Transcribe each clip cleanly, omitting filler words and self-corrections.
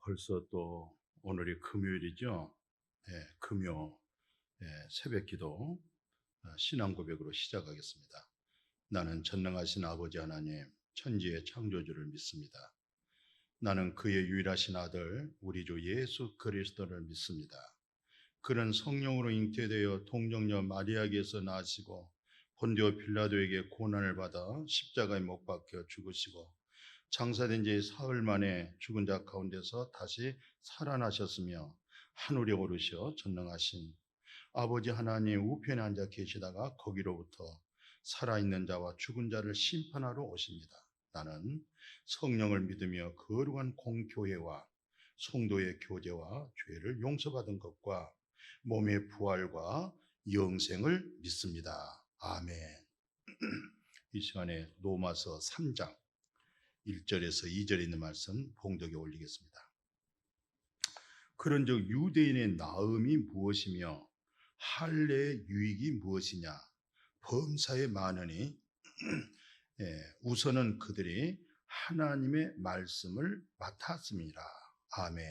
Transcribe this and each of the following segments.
벌써 또 오늘이 금요일이죠. 금요 새벽 기도 신앙 고백으로 시작하겠습니다. 나는 전능하신 아버지 하나님, 천지의 창조주를 믿습니다. 나는 그의 유일하신 아들 우리 주 예수 그리스도를 믿습니다. 그는 성령으로 잉태되어 동정녀 마리아에게서 나시고 본디오 빌라도에게 고난을 받아 십자가에 못 박혀 죽으시고 장사된 지 사흘 만에 죽은 자 가운데서 다시 살아나셨으며 하늘에 오르셔 전능하신 아버지 하나님 우편에 앉아 계시다가 거기로부터 살아있는 자와 죽은 자를 심판하러 오십니다. 나는 성령을 믿으며 거룩한 공교회와 성도의 교제와 죄를 용서받은 것과 몸의 부활과 영생을 믿습니다. 아멘. 이 시간에 로마서 3장 1절에서 2절에 있는 말씀 봉독에 올리겠습니다. 그런즉 유대인의 나음이 무엇이며 할례의 유익이 무엇이냐? 범사에 많으니 우선은 그들이 하나님의 말씀을 맡았습니다. 아멘.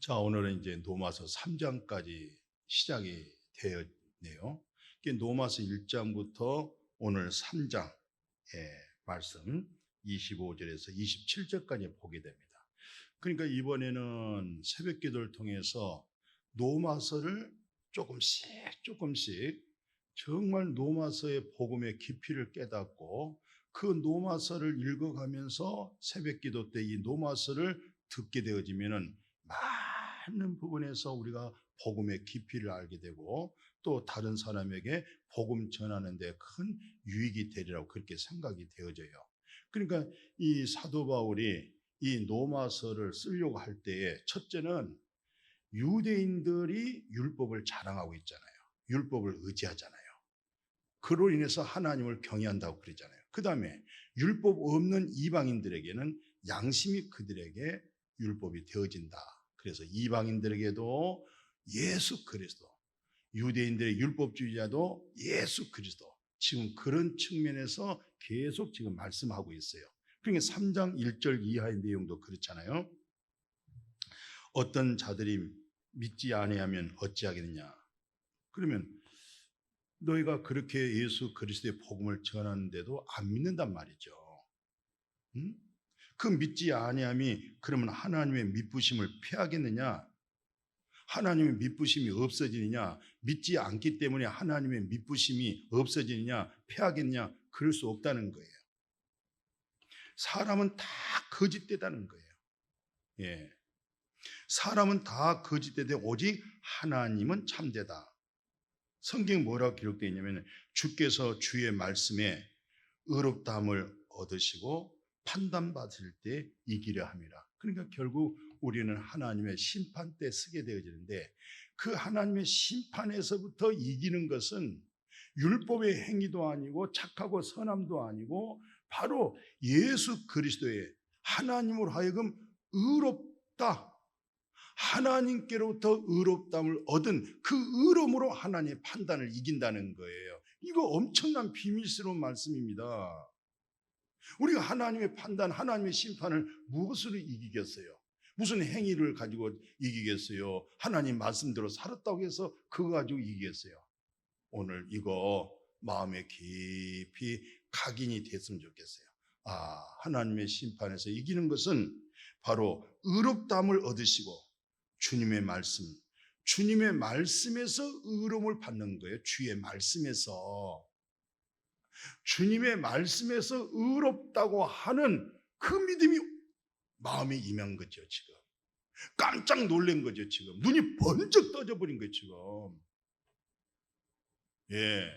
자, 오늘은 이제 로마서 3장까지 시작이 되었네요. 로마서 1장부터 오늘 3장 말씀 25절에서 27절까지 보게 됩니다. 그러니까 이번에는 새벽 기도를 통해서 로마서를 조금씩 정말 로마서의 복음의 깊이를 깨닫고 그 로마서를 읽어가면서 새벽 기도 때 이 로마서를 듣게 되어지면은 많은 부분에서 우리가 복음의 깊이를 알게 되고 또 다른 사람에게 복음 전하는 데 큰 유익이 되리라고 그렇게 생각이 되어져요. 그러니까 이 사도 바울이 이 로마서를 쓰려고 할 때에 첫째는 유대인들이 율법을 자랑하고 있잖아요. 율법을 의지하잖아요. 그로 인해서 하나님을 경외한다고 그러잖아요. 그 다음에 율법 없는 이방인들에게는 양심이 그들에게 율법이 되어진다. 그래서 이방인들에게도 예수 그리스도, 유대인들의 율법주의자도 예수 그리스도, 지금 그런 측면에서 계속 지금 말씀하고 있어요. 그러니까 3장 1절 이하의 내용도 그렇잖아요. 어떤 자들이 믿지 아니하면 어찌하겠느냐? 그러면 너희가 그렇게 예수 그리스도의 복음을 전하는데도 안 믿는단 말이죠. 그 믿지 아니함이 그러면 하나님의 믿부심을 피하겠느냐? 하나님의 믿부심이 없어지느냐? 믿지 않기 때문에 하나님의 믿부심이 없어지느냐? 피하겠냐? 그럴 수 없다는 거예요. 사람은 다 거짓되다는 거예요. 예. 사람은 다 거짓되되 오직 하나님은 참되다. 성경에 뭐라고 기록되어 있냐면 주께서 주의 말씀에 의롭다함을 얻으시고 판단받을 때 이기려 함이라. 그러니까 결국 우리는 하나님의 심판 때 서게 되어지는데 그 하나님의 심판에서부터 이기는 것은 율법의 행위도 아니고 착하고 선함도 아니고 바로 예수 그리스도의 하나님으로 하여금 의롭다, 하나님께로부터 의롭다함을 얻은 그 의로움으로 하나님의 판단을 이긴다는 거예요. 이거 엄청난 비밀스러운 말씀입니다. 우리가 하나님의 판단, 하나님의 심판을 무엇으로 이기겠어요? 무슨 행위를 가지고 이기겠어요? 하나님 말씀대로 살았다고 해서 그거 가지고 이기겠어요? 오늘 이거 마음에 깊이 각인이 됐으면 좋겠어요. 하나님의 심판에서 이기는 것은 바로 의롭다함을 얻으시고 주님의 말씀, 주님의 말씀에서 의로움을 받는 거예요. 주의 말씀에서. 주님의 말씀에서 의롭다고 하는 그 믿음이 마음에 임한 거죠, 지금. 깜짝 놀란 거죠, 지금. 눈이 번쩍 떠져버린 거예요, 지금. 예.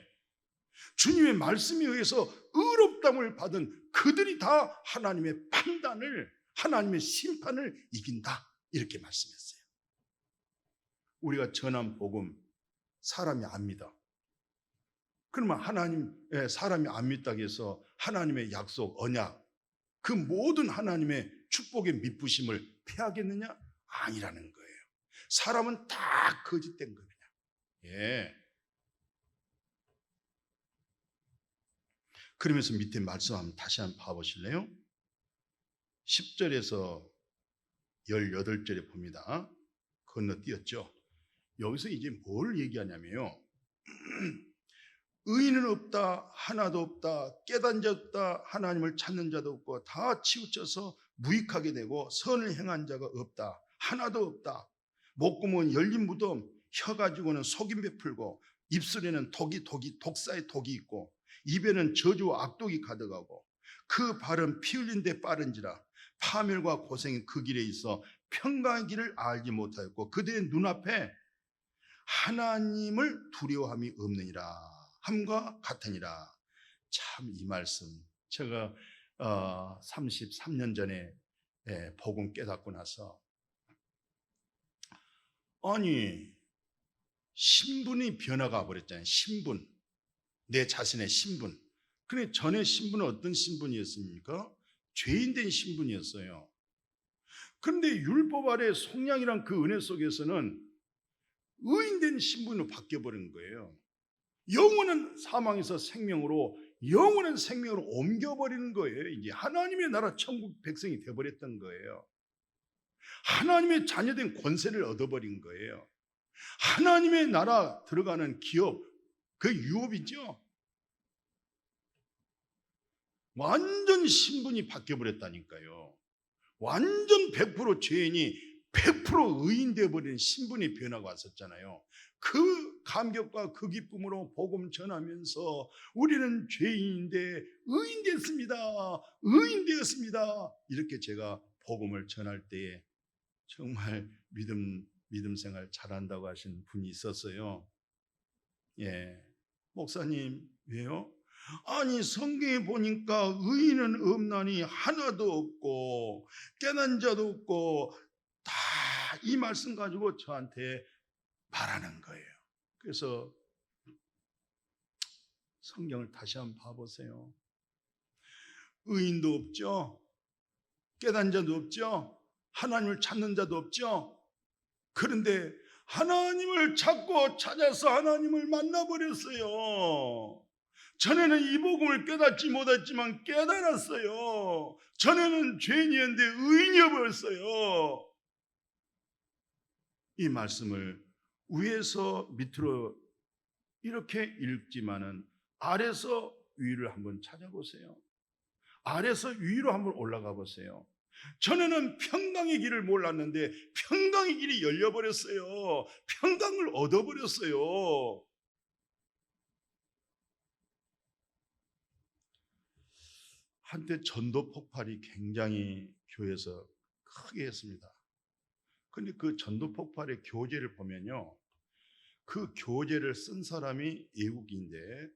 주님의 말씀에 의해서 의롭다함을 받은 그들이 다 하나님의 판단을, 하나님의 심판을 이긴다. 이렇게 말씀했어요. 우리가 전한 복음, 사람이 안 믿어. 그러면 사람이 안 믿다고 해서 하나님의 약속, 언약, 그 모든 하나님의 축복의 믿부심을 피하겠느냐? 아니라는 거예요. 사람은 다 거짓된 거냐. 예. 그러면서 밑에 말씀 한번 다시 한번 봐보실래요? 10절에서 18절에 봅니다. 건너뛰었죠. 여기서 이제 뭘 얘기하냐면요. 의인은 없다, 하나도 없다, 깨닫는 자 없다, 하나님을 찾는 자도 없고 다 치우쳐서 무익하게 되고 선을 행한 자가 없다, 하나도 없다. 목구멍은 열린 무덤, 혀 가지고는 속임 베풀고 입술에는 독사의 독이 있고 입에는 저주와 악독이 가득하고 그 발은 피 흘린 데 빠른지라 파멸과 고생이 그 길에 있어 평강의 길을 알지 못하였고 그들의 눈앞에 하나님을 두려워함이 없느니라 함과 같으니라. 참 이 말씀 제가 33년 전에 복음 깨닫고 나서 아니 신분이 변화가 버렸잖아요. 신분, 내 자신의 신분. 근데 전에 신분은 어떤 신분이었습니까? 죄인된 신분이었어요. 그런데 율법 아래 속량이란 그 은혜 속에서는 의인된 신분으로 바뀌어버린 거예요. 영원한 사망에서 생명으로, 영원한 생명으로 옮겨버리는 거예요. 이제 하나님의 나라 천국 백성이 되어버렸던 거예요. 하나님의 자녀된 권세를 얻어버린 거예요. 하나님의 나라 들어가는 기업, 그 유업이죠. 완전 신분이 바뀌어버렸다니까요. 완전 100% 죄인이 100% 의인 되어버린 신분의 변화가 왔었잖아요. 그 감격과 그 기쁨으로 복음 전하면서 우리는 죄인인데 의인 됐습니다, 의인 되었습니다, 이렇게 제가 복음을 전할 때에 정말 믿음 생활 잘한다고 하신 분이 있었어요. 목사님 왜요? 아니 성경에 보니까 의인은 없나니 하나도 없고 깨난 자도 없고 다 이 말씀 가지고 저한테 말하는 거예요. 그래서 성경을 다시 한번 봐보세요. 의인도 없죠, 깨난 자도 없죠, 하나님을 찾는 자도 없죠. 그런데 하나님을 찾고 찾아서 하나님을 만나버렸어요. 전에는 이 복음을 깨닫지 못했지만 깨달았어요. 전에는 죄인이었는데 의인이어버렸어요. 이 말씀을 위에서 밑으로 이렇게 읽지만은 아래서 위를 한번 찾아보세요. 아래서 위로 한번 올라가 보세요. 전에는 평강의 길을 몰랐는데 평강의 길이 열려버렸어요. 평강을 얻어버렸어요. 한때 전도 폭발이 굉장히 교회에서 크게 했습니다. 근데 그 전도 폭발의 교재를 보면요, 그 교재를 쓴 사람이 외국인인데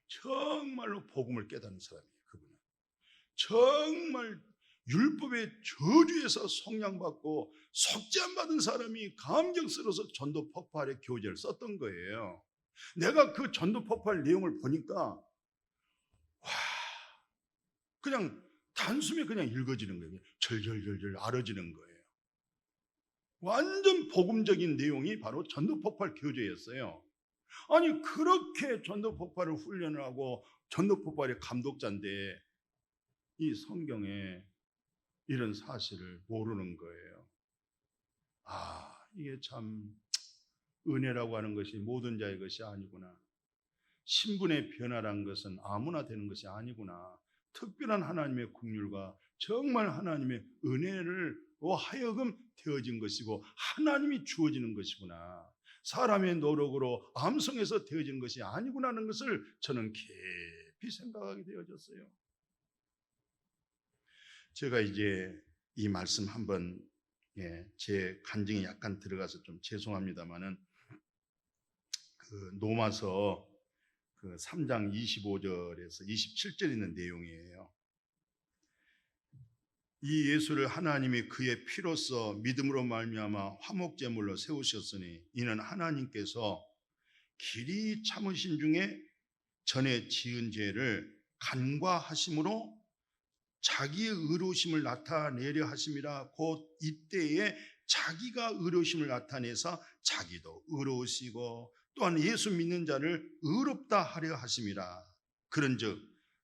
정말로 복음을 깨닫는 사람이에요. 그분은 정말 율법의 저주에서 속량받고 속죄함 받은 사람이 감격스러워서 전도 폭발의 교재를 썼던 거예요. 내가 그 전도 폭발 내용을 보니까 와, 그냥 단숨에 그냥 읽어지는 거예요. 절절절절 알아지는 거예요. 완전 복음적인 내용이 바로 전도 폭발 교재였어요. 아니 그렇게 전도 폭발을 훈련을 하고 전도 폭발의 감독자인데 이 성경에 이런 사실을 모르는 거예요. 이게 참 은혜라고 하는 것이 모든 자의 것이 아니구나. 신분의 변화란 것은 아무나 되는 것이 아니구나. 특별한 하나님의 긍휼과 정말 하나님의 은혜를 하여금 되어진 것이고 하나님이 주어지는 것이구나. 사람의 노력으로 암송해서 되어진 것이 아니구나 하는 것을 저는 깊이 생각하게 되어졌어요. 제가 이제 이 말씀 한번 제 간증이 약간 들어가서 좀 죄송합니다만은 그 로마서 그 3장 25절에서 27절 있는 내용이에요. 이 예수를 하나님이 그의 피로써 믿음으로 말미암아 화목제물로 세우셨으니 이는 하나님께서 길이 참으신 중에 전에 지은 죄를 간과하심으로 자기의 의로우심을 나타내려 하심이라. 곧 이때에 자기가 의로우심을 나타내서 자기도 의로우시고 또한 예수 믿는 자를 의롭다 하려 하심이라. 그런즉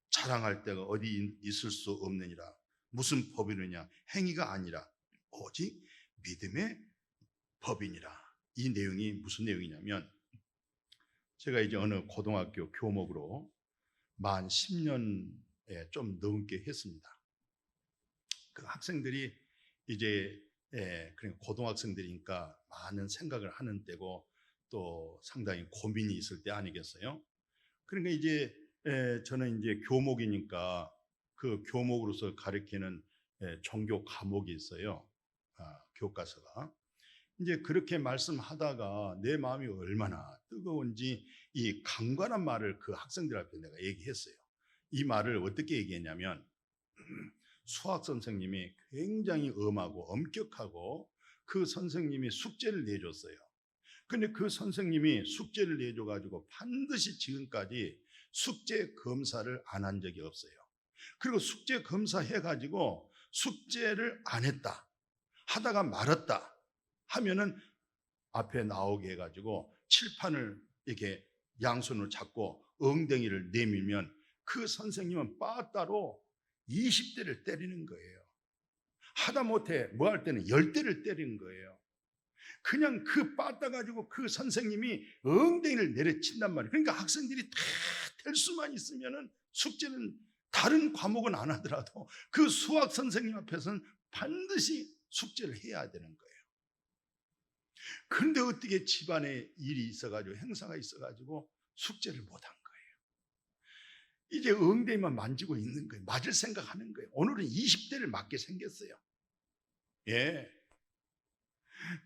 자랑할 데가 어디 있을 수 없느니라. 무슨 법이느냐? 행위가 아니라 오직 믿음의 법이니라. 이 내용이 무슨 내용이냐면, 제가 이제 어느 고등학교 교목으로 만 10년에 좀 넘게 했습니다. 그 학생들이 이제 그냥 고등학생들이니까 많은 생각을 하는 때고 또 상당히 고민이 있을 때 아니겠어요? 그러니까 이제 저는 이제 교목이니까 그 교목으로서 가르치는 종교 과목이 있어요. 교과서가. 이제 그렇게 말씀하다가 내 마음이 얼마나 뜨거운지 이 강관한 말을 그 학생들 앞에 내가 얘기했어요. 이 말을 어떻게 얘기했냐면, 수학 선생님이 굉장히 엄하고 엄격하고 그 선생님이 숙제를 내줬어요. 근데 그 선생님이 숙제를 내줘가지고 반드시 지금까지 숙제 검사를 안 한 적이 없어요. 그리고 숙제 검사 해가지고 숙제를 안 했다, 하다가 말았다 하면은 앞에 나오게 해가지고 칠판을 이렇게 양손으로 잡고 엉덩이를 내밀면 그 선생님은 빠따로 20대를 때리는 거예요. 하다못해 뭐 할 때는 10대를 때리는 거예요. 그냥 그 빠따 가지고 그 선생님이 엉덩이를 내려친단 말이에요. 그러니까 학생들이 다 될 수만 있으면은 숙제는 다른 과목은 안 하더라도 그 수학 선생님 앞에서는 반드시 숙제를 해야 되는 거예요. 그런데 어떻게 집안에 일이 있어가지고 행사가 있어가지고 숙제를 못한 거예요. 이제 엉덩이만 만지고 있는 거예요. 맞을 생각하는 거예요. 오늘은 20대를 맞게 생겼어요. 예.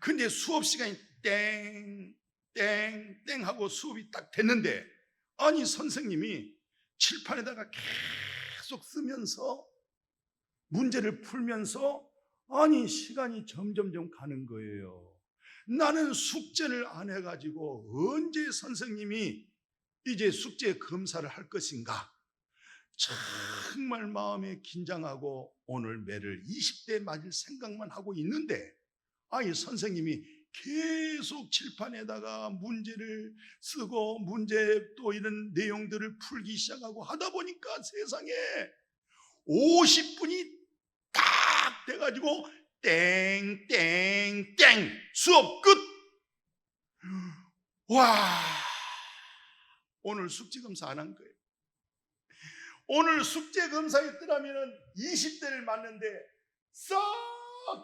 근데 수업 시간이 땡 하고 수업이 딱 됐는데, 아니 선생님이 칠판에다가 계속 쓰면서 문제를 풀면서 아니 시간이 점점점 가는 거예요. 나는 숙제를 안 해가지고 언제 선생님이 이제 숙제 검사를 할 것인가, 정말 마음에 긴장하고 오늘 매를 20대 맞을 생각만 하고 있는데, 아니 선생님이 계속 칠판에다가 문제를 쓰고 문제 또 이런 내용들을 풀기 시작하고 하다 보니까 세상에 50분이 딱 돼가지고 땡 수업 끝. 와, 오늘 숙제 검사 안 한 거예요. 오늘 숙제 검사했더라면 20대를 맞는데 싹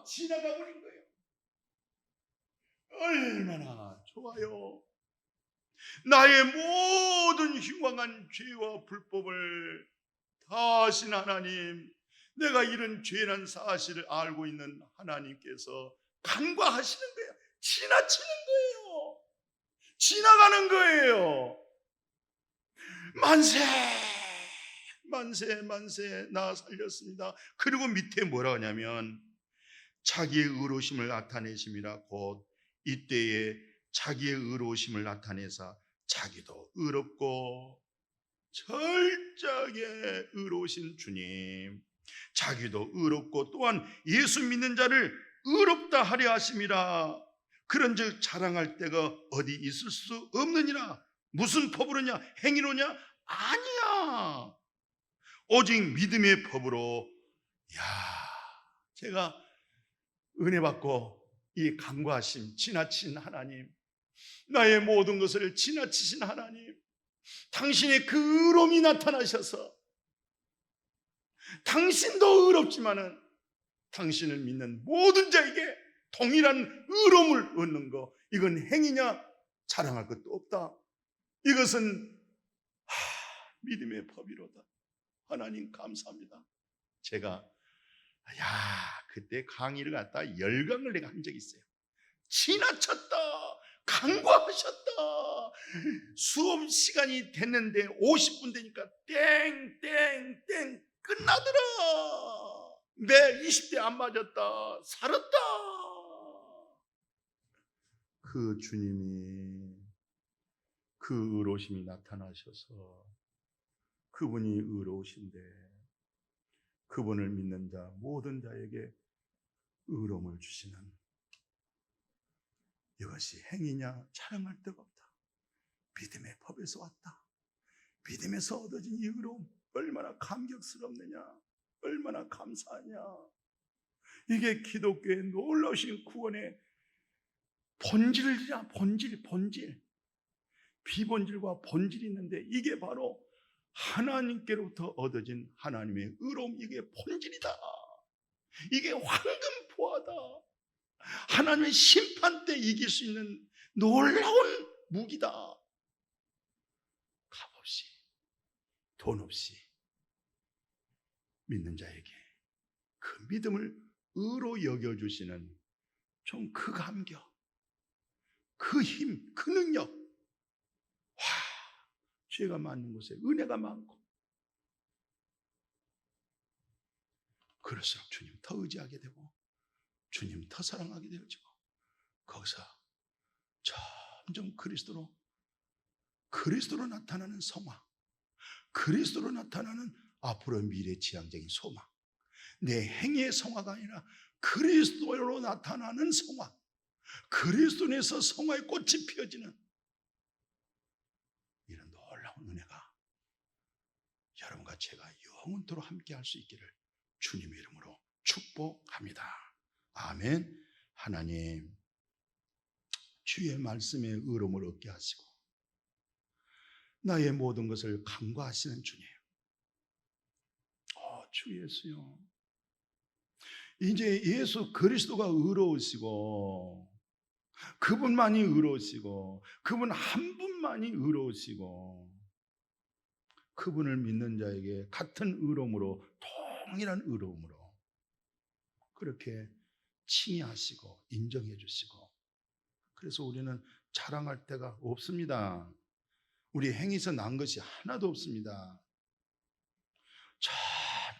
지나가 버린 거예요. 얼마나 좋아요. 나의 모든 흉악한 죄와 불법을 다 하신 하나님, 내가 이런 죄란 사실을 알고 있는 하나님께서 간과하시는 거예요. 지나치는 거예요. 지나가는 거예요. 만세 만세 만세, 나 살렸습니다. 그리고 밑에 뭐라 하냐면, 자기의 의로우심을 나타내심이라 곧 이때에 자기의 의로우심을 나타내사 자기도 의롭고 철저하게 의로우신 주님, 자기도 의롭고 또한 예수 믿는 자를 의롭다 하려 하심이라. 그런즉 자랑할 데가 어디 있을 수 없느니라. 무슨 법으로냐? 행위로냐? 아니야. 오직 믿음의 법으로. 야, 제가 은혜 받고 이 간과하심, 지나친 하나님, 나의 모든 것을 지나치신 하나님, 당신의 그 의로움이 나타나셔서 당신도 의롭지만은 당신을 믿는 모든 자에게 동일한 의로움을 얻는 거, 이건 행위냐? 자랑할 것도 없다. 이것은 믿음의 법이로다. 하나님 감사합니다. 제가 그때 강의를 갖다 열강을 내가 한 적이 있어요. 지나쳤다, 간과하셨다. 수업 시간이 됐는데 50분 되니까 땡 끝나더라. 내 20대 안 맞았다, 살았다. 그 주님이 그 의로우심이 나타나셔서 그분이 의로우신데 그분을 믿는 자 모든 자에게 의로움을 주시는, 이것이 행위냐? 자랑할 데가 없다. 믿음의 법에서 왔다. 믿음에서 얻어진 이 의로움 얼마나 감격스럽느냐, 얼마나 감사하냐. 이게 기독교의 놀라우신 구원의 본질이야. 본질. 비본질과 본질이 있는데 이게 바로 하나님께로부터 얻어진 하나님의 의로움, 이게 본질이다. 이게 황금보화다. 하나님의 심판 때 이길 수 있는 놀라운 무기다. 값없이, 돈 없이 믿는 자에게 그 믿음을 의로 여겨주시는 좀 그 감격, 그 힘, 그 능력. 와, 죄가 많은 곳에 은혜가 많고, 그럴수록 주님 더 의지하게 되고 주님 더 사랑하게 되어지고, 거기서 점점 그리스도로 나타나는 성화, 그리스도로 나타나는 앞으로 미래 지향적인 소망, 내 행위의 성화가 아니라 그리스도로 나타나는 성화, 그리스도에서 성화의 꽃이 피어지는 이런 놀라운 은혜가 여러분과 제가 영원토록 함께 할 수 있기를 주님의 이름으로 축복합니다. 아멘. 하나님, 주의 말씀에 의로움을 얻게 하시고 나의 모든 것을 간과하시는 주님, 주 예수요, 이제 예수 그리스도가 의로우시고 그분만이 의로우시고 그분 한 분만이 의로우시고 그분을 믿는 자에게 같은 의로움으로, 동일한 의로움으로 그렇게 칭의하시고 인정해 주시고, 그래서 우리는 자랑할 데가 없습니다. 우리 행위에서 난 것이 하나도 없습니다.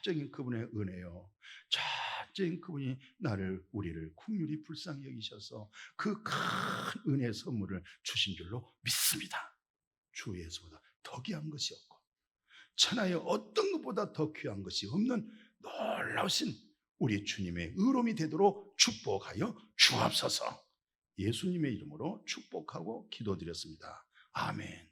전적인 그분의 은혜요, 전적인 그분이 우리를 긍휼히 불쌍히 여기셔서 그 큰 은혜의 선물을 주신 줄로 믿습니다. 주 예수보다 더 귀한 것이 없고 천하의 어떤 것보다 더 귀한 것이 없는 놀라우신 우리 주님의 의로움이 되도록 축복하여 주옵소서. 예수님의 이름으로 축복하고 기도드렸습니다. 아멘.